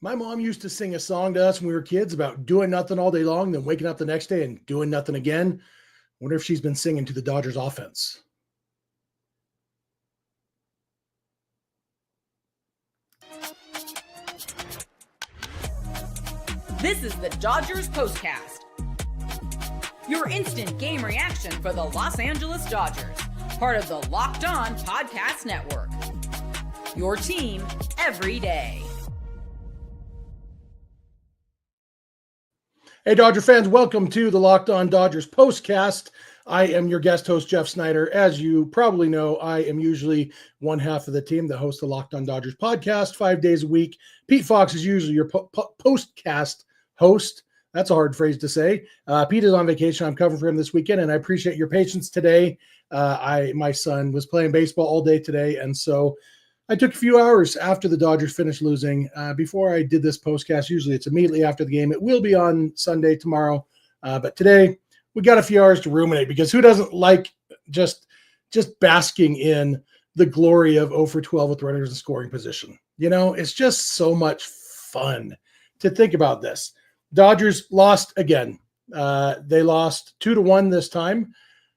My mom used to sing a song to us when we were kids about doing nothing all day long, then waking up the next day and doing nothing again. Wonder if she's been singing to the Dodgers offense. This is the Dodgers POSTCAST, your instant game reaction for the Los Angeles Dodgers, part of the Locked On Podcast Network. Your team every day. Hey, Dodger fans, welcome to the Locked On Dodgers POSTCAST. I am your guest host, Jeff Snider. As you probably know, I am usually one half of the team that hosts the Locked On Dodgers podcast 5 days a week. Pete Fox is usually your POSTCAST host. That's a hard phrase to say. Pete is on vacation. I'm covering for him this weekend, and I appreciate your patience today. My son was playing baseball all day today, and so I took a few hours after the Dodgers finished losing. Before I did this postcast, usually it's immediately after the game. It will be on Sunday tomorrow, but today we got a few hours to ruminate because who doesn't like just basking in the glory of 0 for 12 with runners in scoring position? You know, it's just so much fun to think about this. Dodgers lost again. They lost 2-1 this time.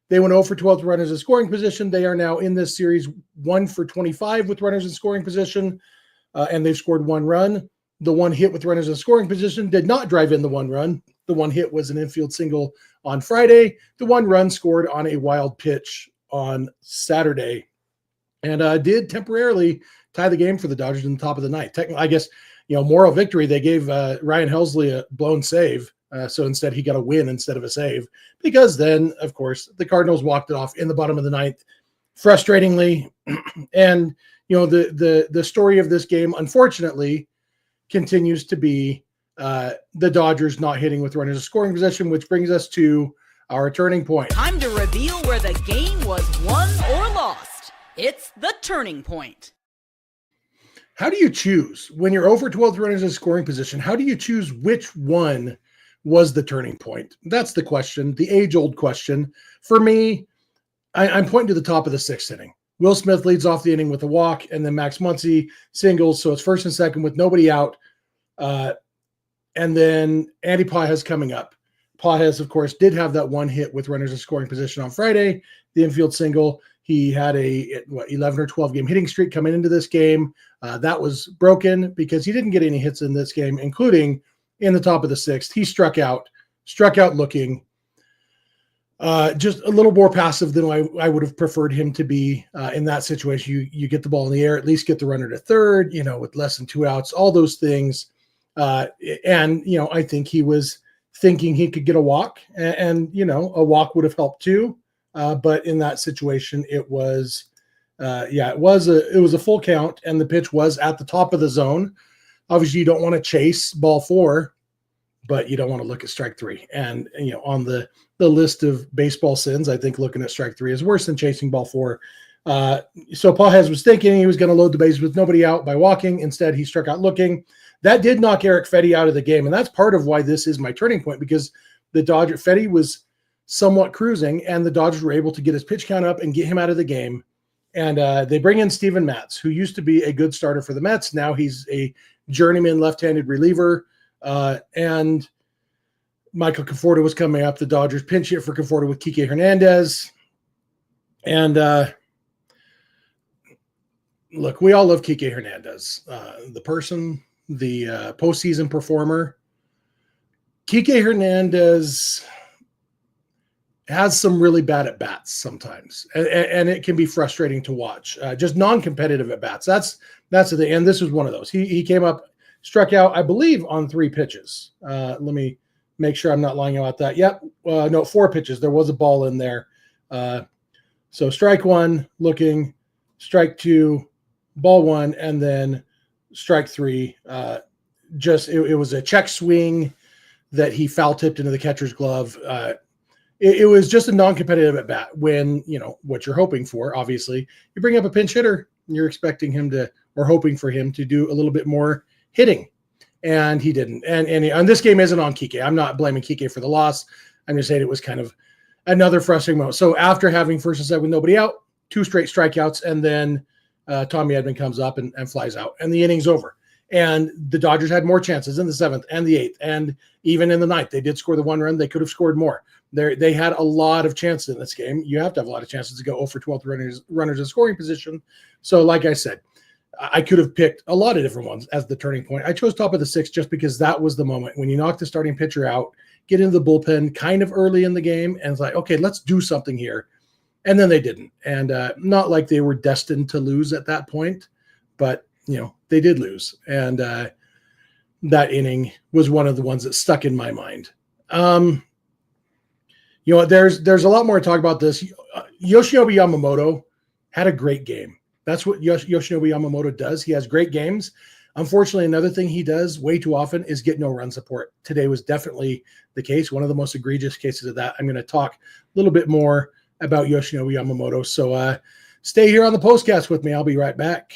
They went 0 for 12 with runners in scoring position. They are now in this series 1 for 25 with runners in scoring position, and they've scored one run. The one hit with runners in scoring position did not drive in the one run. The one hit was an infield single on Friday. The one run scored on a wild pitch on Saturday, and did temporarily tie the game for the Dodgers in the top of the ninth. Technically, I guess, moral victory. They gave Ryan Helsley a blown save. So instead, he got a win instead of a save, because then, of course, the Cardinals walked it off in the bottom of the ninth, frustratingly. And the story of this game, unfortunately, continues to be the Dodgers not hitting with runners in scoring position, which brings us to our turning point. Time to reveal where the game was won or lost. It's the turning point. How do you choose when you're over 12 runners in scoring position? How do you choose which one was the turning point? That's the question, the age-old question. For me, I'm pointing to the top of the sixth inning. Will Smith leads off the inning with a walk, and then Max Muncy singles, so it's first and second with nobody out. And then Andy Pages coming up. Pages, of course, did have that one hit with runners in scoring position on Friday, the infield single. He had a 11 or 12 game hitting streak coming into this game. That was broken because he didn't get any hits in this game, including in the top of the sixth. He struck out looking just a little more passive than I would have preferred him to be in that situation. You get the ball in the air, at least get the runner to third, with less than 2 outs, all those things. And I think he was thinking he could get a walk, and a walk would have helped too. But in that situation, it was a full count, and the pitch was at the top of the zone. Obviously, you don't want to chase ball 4, but you don't want to look at strike 3. And on the list of baseball sins, I think looking at strike 3 is worse than chasing ball 4. So Pages was thinking he was going to load the bases with nobody out by walking. Instead, he struck out looking. That did knock Eric Freddie out of the game, and that's part of why this is my turning point, because Freddie was somewhat cruising, and the Dodgers were able to get his pitch count up and get him out of the game. And they bring in Steven Matz, who used to be a good starter for the Mets. Now he's a journeyman left-handed reliever. And Michael Conforto was coming up. The Dodgers pinch hit for Conforto with Kike Hernandez. And look, we all love Kike Hernandez, the person, the postseason performer. Kike Hernandez has some really bad at-bats sometimes, and it can be frustrating to watch. Just non-competitive at-bats. That's the thing, and this was one of those. He came up, struck out, I believe, on 3 pitches. Let me make sure I'm not lying about that. Yep, no, 4 pitches. There was a ball in there. So strike 1, looking, strike 2, ball 1, and then strike 3. It was a check swing that he foul-tipped into the catcher's glove. It was just a non-competitive at bat when, what you're hoping for, obviously. You bring up a pinch hitter, and you're expecting him to, or hoping for him to do a little bit more hitting, and he didn't. And this game isn't on Kike. I'm not blaming Kike for the loss. I'm just saying it was kind of another frustrating moment. So after having first and second with nobody out, 2 straight strikeouts, and then Tommy Edman comes up and flies out, and the inning's over. And the Dodgers had more chances in the 7th and the 8th. And even in the 9th, they did score the 1 run. They could have scored more. They had a lot of chances in this game. You have to have a lot of chances to go 0 for 12 runners in scoring position. So like I said, I could have picked a lot of different ones as the turning point. I chose top of the 6th just because that was the moment when you knock the starting pitcher out, get into the bullpen kind of early in the game, and it's like, okay, let's do something here. And then they didn't. And not like they were destined to lose at that point, but, they did lose. And that inning was one of the ones that stuck in my mind. There's a lot more to talk about this. Yoshinobu Yamamoto had a great game. That's what Yoshinobu Yamamoto does. He has great games. Unfortunately, another thing he does way too often is get no run support. Today was definitely the case, one of the most egregious cases of that. I'm going to talk a little bit more about Yoshinobu Yamamoto. So stay here on the postcast with me. I'll be right back.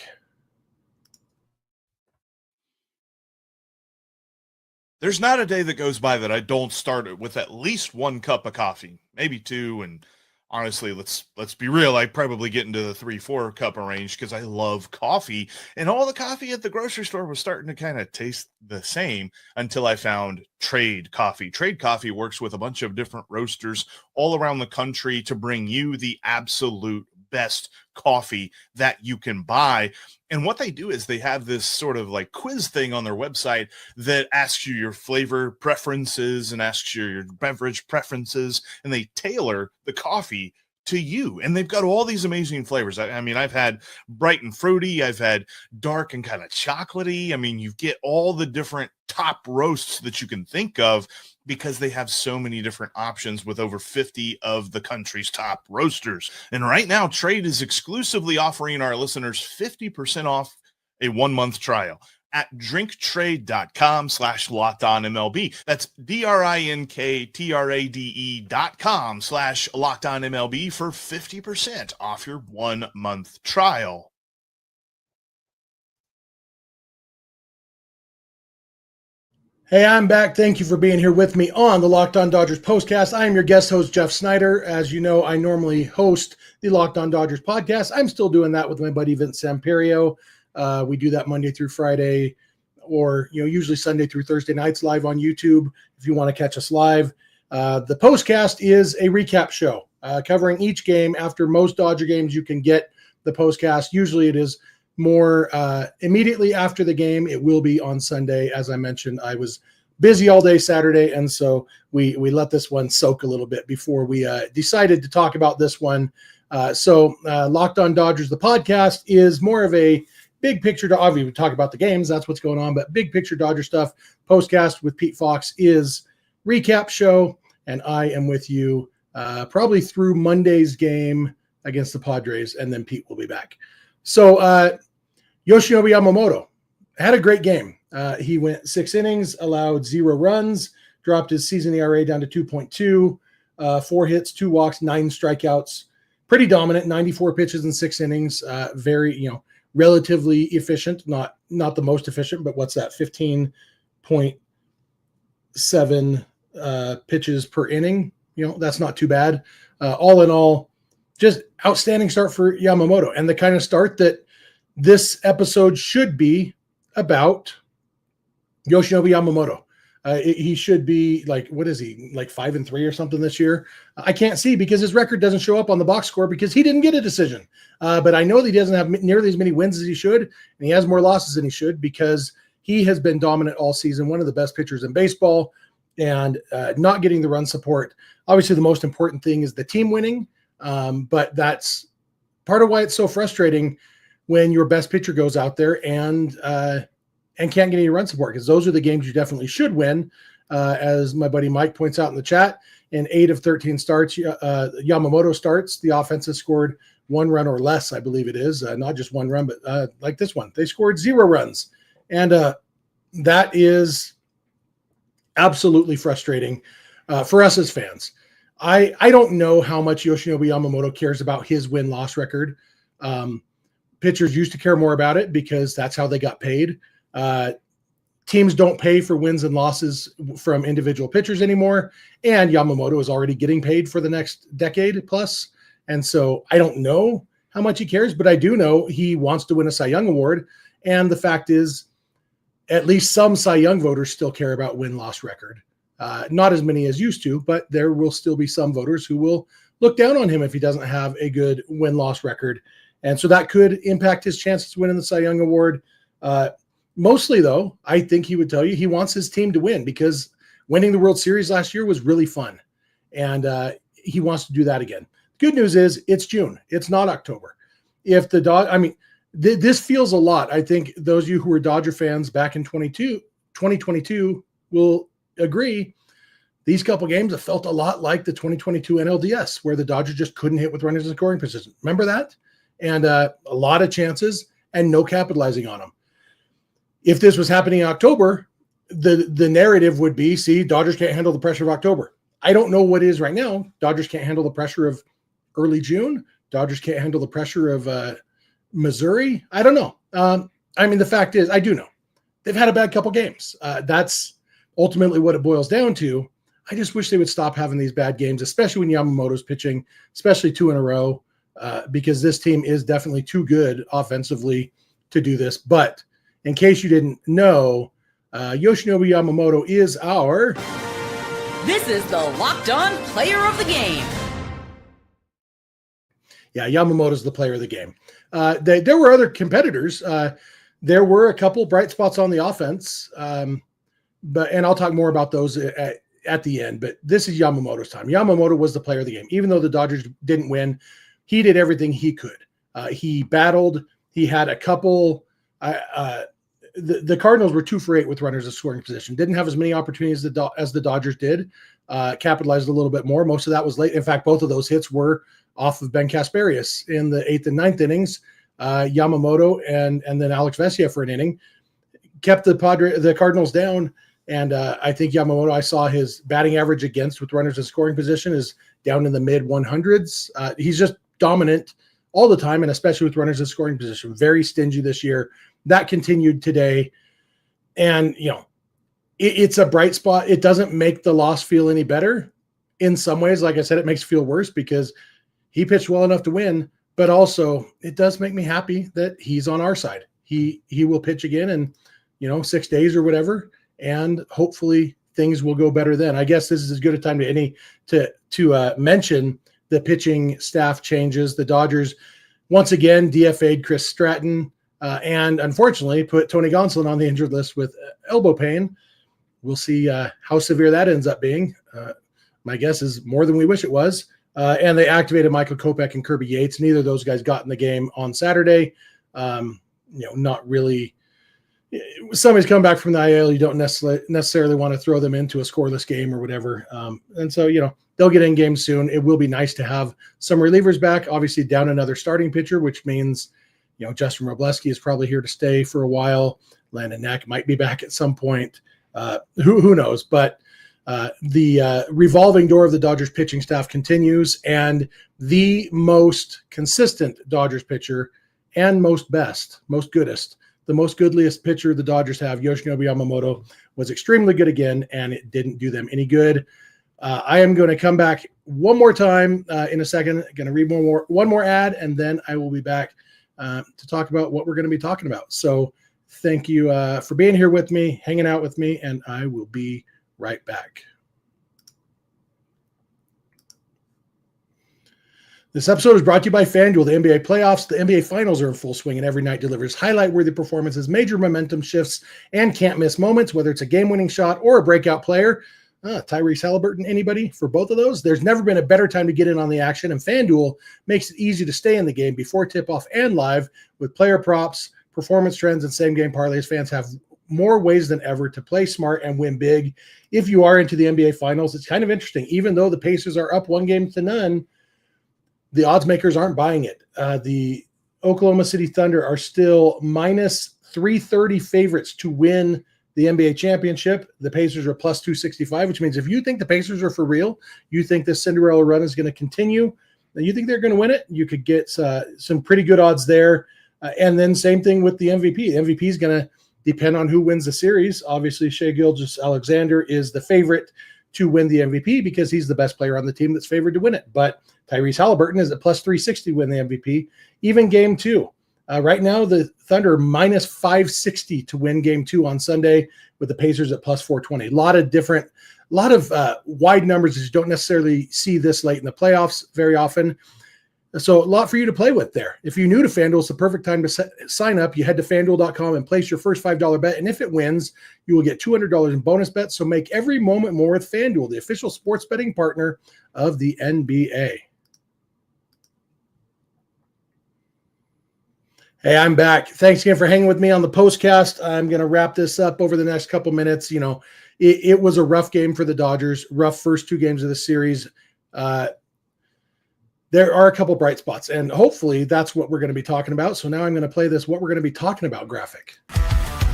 There's not a day that goes by that I don't start it with at least 1 cup of coffee, maybe 2. And honestly, let's be real. I probably get into the 3-4 cup range because I love coffee, and all the coffee at the grocery store was starting to kind of taste the same until I found Trade Coffee. Trade Coffee works with a bunch of different roasters all around the country to bring you the absolute best coffee that you can buy. And what they do is they have this sort of like quiz thing on their website that asks you your flavor preferences and asks you your beverage preferences, and they tailor the coffee to you. And they've got all these amazing flavors. I mean, I've had bright and fruity, I've had dark and kind of chocolatey. I mean, you get all the different top roasts that you can think of because they have so many different options with over 50 of the country's top roasters. And right now, Trade is exclusively offering our listeners 50% off a 1-month trial at drinktrade.com/LockedOnMLB. That's DRINKTRADE.com/LockedOnMLB for 50% off your 1-month trial. Hey, I'm back. Thank you for being here with me on the Locked On Dodgers postcast. I am your guest host, Jeff Snider. As you know, I normally host the Locked On Dodgers podcast. I'm still doing that with my buddy Vince Samperio. We do that Monday through Friday, or usually Sunday through Thursday nights live on YouTube if you want to catch us live. The postcast is a recap show covering each game. After most Dodger games, you can get the postcast. Usually it is more immediately after the game. It will be on Sunday. As I mentioned, I was busy all day Saturday, and so we let this one soak a little bit before we decided to talk about this one. So Locked On Dodgers, the podcast, is more of a big picture. Obviously, we talk about the games. That's what's going on. But big picture Dodger stuff. Postcast with Pete Fox is recap show, and I am with you probably through Monday's game against the Padres, and then Pete will be back. So Yoshinobu Yamamoto had a great game. He went 6 innings, allowed 0 runs, dropped his season ERA down to 2.2, 4 hits, 2 walks, 9 strikeouts. Pretty dominant, 94 pitches in 6 innings. Very, relatively efficient. Not the most efficient, but what's that? 15.7 pitches per inning. That's not too bad. All in all, just outstanding start for Yamamoto, and the kind of start that this episode should be about. Yoshinobu Yamamoto. He should be like, what is he, like 5-3 or something this year? I can't see because his record doesn't show up on the box score because he didn't get a decision. But I know that he doesn't have nearly as many wins as he should, and he has more losses than he should because he has been dominant all season, one of the best pitchers in baseball, and not getting the run support. Obviously, the most important thing is the team winning, but that's part of why it's so frustrating when your best pitcher goes out there and can't get any run support, because those are the games you definitely should win. As my buddy Mike points out in the chat, in 8 of 13 starts, Yamamoto starts, the offense has scored 1 run or less, I believe it is. Not just 1 run, but like this one, they scored 0 runs. And that is absolutely frustrating for us as fans. I don't know how much Yoshinobu Yamamoto cares about his win-loss record. Pitchers used to care more about it because that's how they got paid. Teams don't pay for wins and losses from individual pitchers anymore, and Yamamoto is already getting paid for the next decade plus. And so I don't know how much he cares, but I do know he wants to win a Cy Young Award. And the fact is, at least some Cy Young voters still care about win-loss record. Not as many as used to, but there will still be some voters who will look down on him if he doesn't have a good win-loss record. And so that could impact his chances to win in the Cy Young Award. Mostly, though, I think he would tell you he wants his team to win because winning the World Series last year was really fun. And he wants to do that again. Good news is it's June. It's not October. If the this feels a lot. I think those of you who were Dodger fans back in 2022 will agree. These couple games have felt a lot like the 2022 NLDS, where the Dodgers just couldn't hit with runners in scoring position. Remember that? And a lot of chances and no capitalizing on them. If this was happening in October, the narrative would be, see, Dodgers can't handle the pressure of October. I don't know what it is right now. Dodgers can't handle the pressure of early June. Dodgers can't handle the pressure of Missouri. I don't know. The fact is, I do know. They've had a bad couple games. That's ultimately what it boils down to. I just wish they would stop having these bad games, especially when Yamamoto's pitching, especially 2 in a row, because this team is definitely too good offensively to do this. But in case you didn't know, Yoshinobu Yamamoto is our... This is the Locked On Player of the Game. Yeah, Yamamoto's the player of the game. There were other competitors. There were a couple bright spots on the offense, and I'll talk more about those at the end. But this is Yamamoto's time. Yamamoto was the player of the game. Even though the Dodgers didn't win, he did everything he could. He battled. He had a couple. The Cardinals were 2 for 8 with runners in scoring position. Didn't have as many opportunities as the Dodgers did. Capitalized a little bit more. Most of that was late. In fact, both of those hits were off of Ben Kasparius in the 8th and 9th innings. Yamamoto and then Alex Vesia for an inning kept the Cardinals down. And I think Yamamoto, I saw his batting average against with runners in scoring position is down in the mid 100s. He's just dominant all the time, and especially with runners in scoring position. Very stingy this year. That continued today. And, it's a bright spot. It doesn't make the loss feel any better. In some ways, like I said, it makes it feel worse because he pitched well enough to win, but also it does make me happy that he's on our side. He will pitch again in, 6 days or whatever, and hopefully things will go better then. I guess this is as good a time to mention the pitching staff changes. The Dodgers once again DFA'd Chris Stratton and unfortunately put Tony Gonsolin on the injured list with elbow pain. We'll see how severe that ends up being. My guess is more than we wish it was. And they Michael Kopech and Kirby Yates. Neither of those guys got in the game on Saturday. Not really. Somebody's come back from the IL. You don't necessarily want to throw them into a scoreless game or whatever. And so, they'll get in games soon. It will be nice to have some relievers back. Obviously, down another starting pitcher, which means, Justin Robleski is probably here to stay for a while. Landon Knack might be back at some point. Who knows? But the revolving door of the Dodgers pitching staff continues, and the most consistent Dodgers pitcher and most goodest, the most goodliest pitcher the Dodgers have, Yoshinobu Yamamoto, was extremely good again, and it didn't do them any good. I am going to come back one more time in a second. Going to read one more ad, and then I will be back to talk about what we're going to be talking about. So thank you for being here with me, hanging out with me, and I will be right back. This episode is brought to you by FanDuel. The NBA playoffs, the NBA finals are in full swing, and every night delivers highlight-worthy performances, major momentum shifts, and can't-miss moments, whether it's a game-winning shot or a breakout player. Tyrese Halliburton, anybody for both of those? There's never been a better time to get in on the action, and FanDuel makes it easy to stay in the game before tip-off and live with player props, performance trends, and same-game parlays. Fans have more ways than ever to play smart and win big. If you are into the NBA finals, it's kind of interesting. Even though the Pacers are up 1-0, the odds makers aren't buying it. The Oklahoma City Thunder are still minus 330 favorites to win the NBA championship. The Pacers are plus 265, which means if you think the Pacers are for real, you think this Cinderella run is going to continue, and you think they're going to win it, you could get some pretty good odds there. And then same thing with the MVP. The MVP is going to depend on who wins the series. Obviously, Shai Gilgeous-Alexander is the favorite to win the MVP because he's the best player on the team that's favored to win it. But Tyrese Halliburton is at plus 360 to win the MVP. Even game 2, Right now, the Thunder minus 560 to win game 2 on Sunday, with the Pacers at plus 420. A lot of wide numbers that you don't necessarily see this late in the playoffs very often. So a lot for you to play with there. If you're new to FanDuel, it's the perfect time to sign up. You head to FanDuel.com and place your first $5 bet. And if it wins, you will get $200 in bonus bets. So make every moment more with FanDuel, the official sports betting partner of the NBA. Hey, I'm back. Thanks again for hanging with me on the postcast. I'm going to wrap this up over the next couple minutes. It was a rough game for the Dodgers, rough first 2 games of the series. There are a couple bright spots, and hopefully that's what we're going to be talking about. So now I'm going to play this what we're going to be talking about graphic.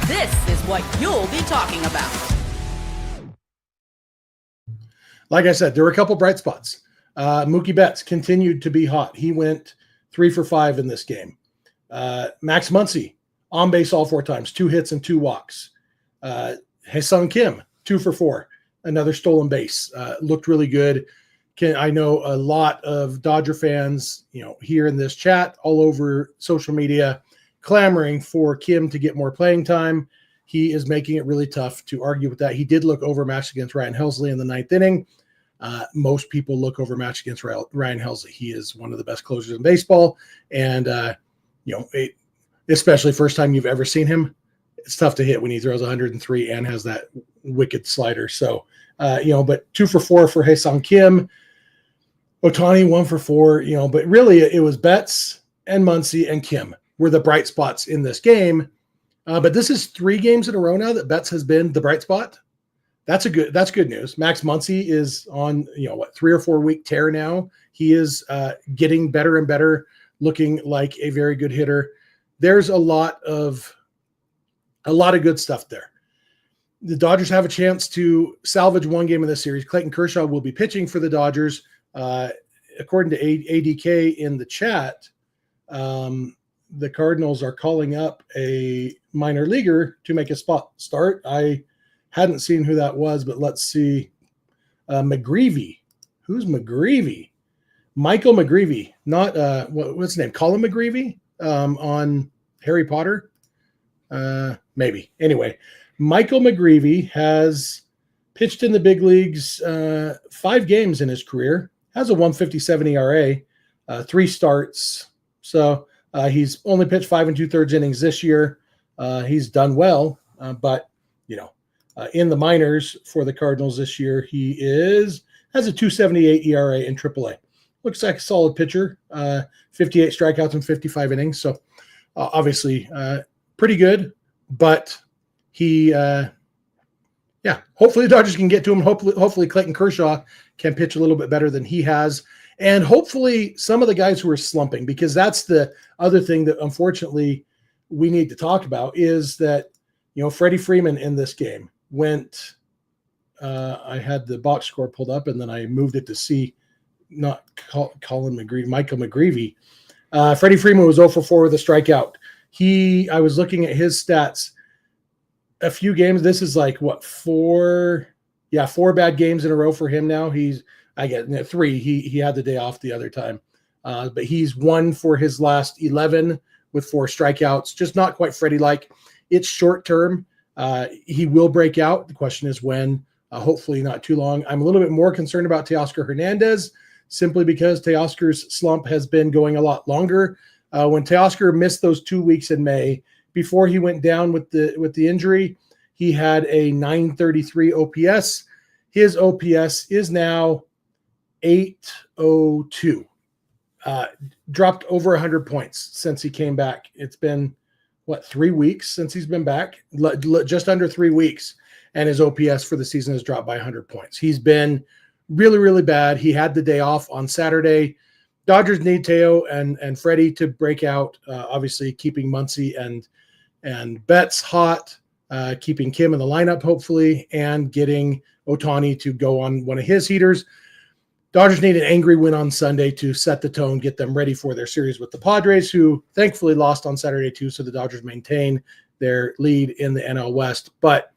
This is what you'll be talking about. Like I said, there were a couple bright spots. Mookie Betts continued to be hot. He went 3 for 5 in this game. Max Muncy on base all 4 times, 2 hits and 2 walks. Hae-Sung Kim, 2 for 4, another stolen base. Looked really good. I know a lot of Dodger fans, here in this chat, all over social media, clamoring for Kim to get more playing time. He is making it really tough to argue with that. He did look overmatched against Ryan Helsley in the 9th inning. Most people look overmatched against Ryan Helsley. He is one of the best closers in baseball. And, especially first time you've ever seen him, it's tough to hit when he throws 103 and has that wicked slider. So, but 2 for 4 for Hae-Sung Kim. Ohtani 1 for 4, but really it was Betts and Muncy and Kim were the bright spots in this game. But this is 3 games in a row now that Betts has been the bright spot. That's good news. Max Muncy is on, 3 or 4 week tear now. He is getting better and better, looking like a very good hitter. There's a lot of good stuff there. The Dodgers have a chance to salvage 1 game in this series. Clayton Kershaw will be pitching for the Dodgers. According to ADK in the chat, the Cardinals are calling up a minor leaguer to make a spot start. I hadn't seen who that was, but let's see. McGreevy. Who's McGreevy? Michael McGreevy. Not what's his name? Colin McGreevy on Harry Potter. Maybe. Anyway, Michael McGreevy has pitched in the big leagues 5 games in his career. Has a 1.57 ERA, 3 starts. So he's only pitched 5 2/3 innings this year. He's done well, but in the minors for the Cardinals this year, he has a 2.78 ERA in AAA. Looks like a solid pitcher. 58 strikeouts in 55 innings. So obviously pretty good, but he. Hopefully the Dodgers can get to him. Hopefully Clayton Kershaw can pitch a little bit better than he has. And hopefully some of the guys who are slumping, because that's the other thing that unfortunately we need to talk about, is that, Freddie Freeman in this game went, I had the box score pulled up and then I moved it to see, not Colin McGreevy, Michael McGreevy. Freddie Freeman was 0 for 4 with a strikeout. I was looking at his stats. A few games. This is like 4 bad games in a row for him now. I get 3. He had the day off the other time. But he's 1 for his last 11 with 4 strikeouts. Just not quite Freddie-like. It's short term. He will break out. The question is when. Hopefully not too long. I'm a little bit more concerned about Teoscar Hernandez, simply because Teoscar's slump has been going a lot longer. When Teoscar missed those 2 weeks in May, before he went down with the injury, he had a 933 OPS. His OPS is now 802. Dropped over 100 points since he came back. It's been 3 weeks since he's been back? Just under 3 weeks, and his OPS for the season has dropped by 100 points. He's been really, really bad. He had the day off on Saturday. Dodgers need Teo and Freddie to break out. Obviously, keeping Muncy and Betts hot, keeping Kim in the lineup, hopefully, and getting Ohtani to go on one of his heaters. Dodgers need an angry win on Sunday to set the tone, get them ready for their series with the Padres, who thankfully lost on Saturday too, so the Dodgers maintain their lead in the NL West. But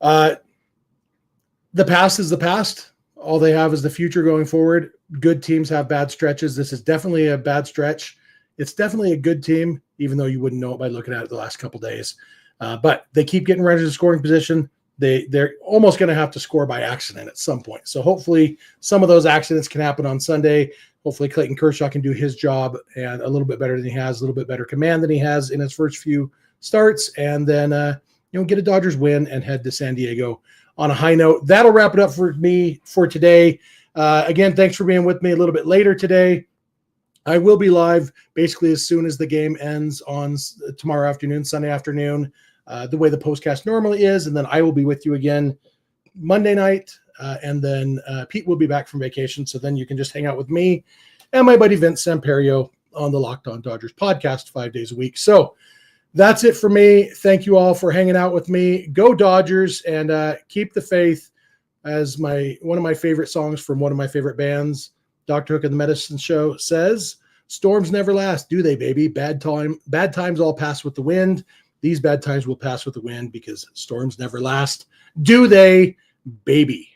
the past is the past. All they have is the future going forward. Good teams have bad stretches. This is definitely a bad stretch. It's definitely a good team. even though you wouldn't know it by looking at it the last couple days. But they keep getting runners in scoring position. They're almost going to have to score by accident at some point. So hopefully some of those accidents can happen on Sunday. Hopefully Clayton Kershaw can do his job and a little bit better than he has, a little bit better command than he has in his first few starts, and then get a Dodgers win and head to San Diego on a high note. That'll wrap it up for me for today. Again, thanks for being with me a little bit later today. I will be live basically as soon as the game ends on tomorrow afternoon, Sunday afternoon, the way the postcast normally is, and then I will be with you again Monday night, and then Pete will be back from vacation, so then you can just hang out with me and my buddy Vince Samperio on the Locked On Dodgers podcast 5 days a week. So that's it for me. Thank you all for hanging out with me. Go Dodgers, and keep the faith, as one of my favorite songs from one of my favorite bands, Dr. Hook and the Medicine Show, says. Storms never last, do they, baby? Bad times all pass with the wind. These bad times will pass with the wind because storms never last. Do they, baby?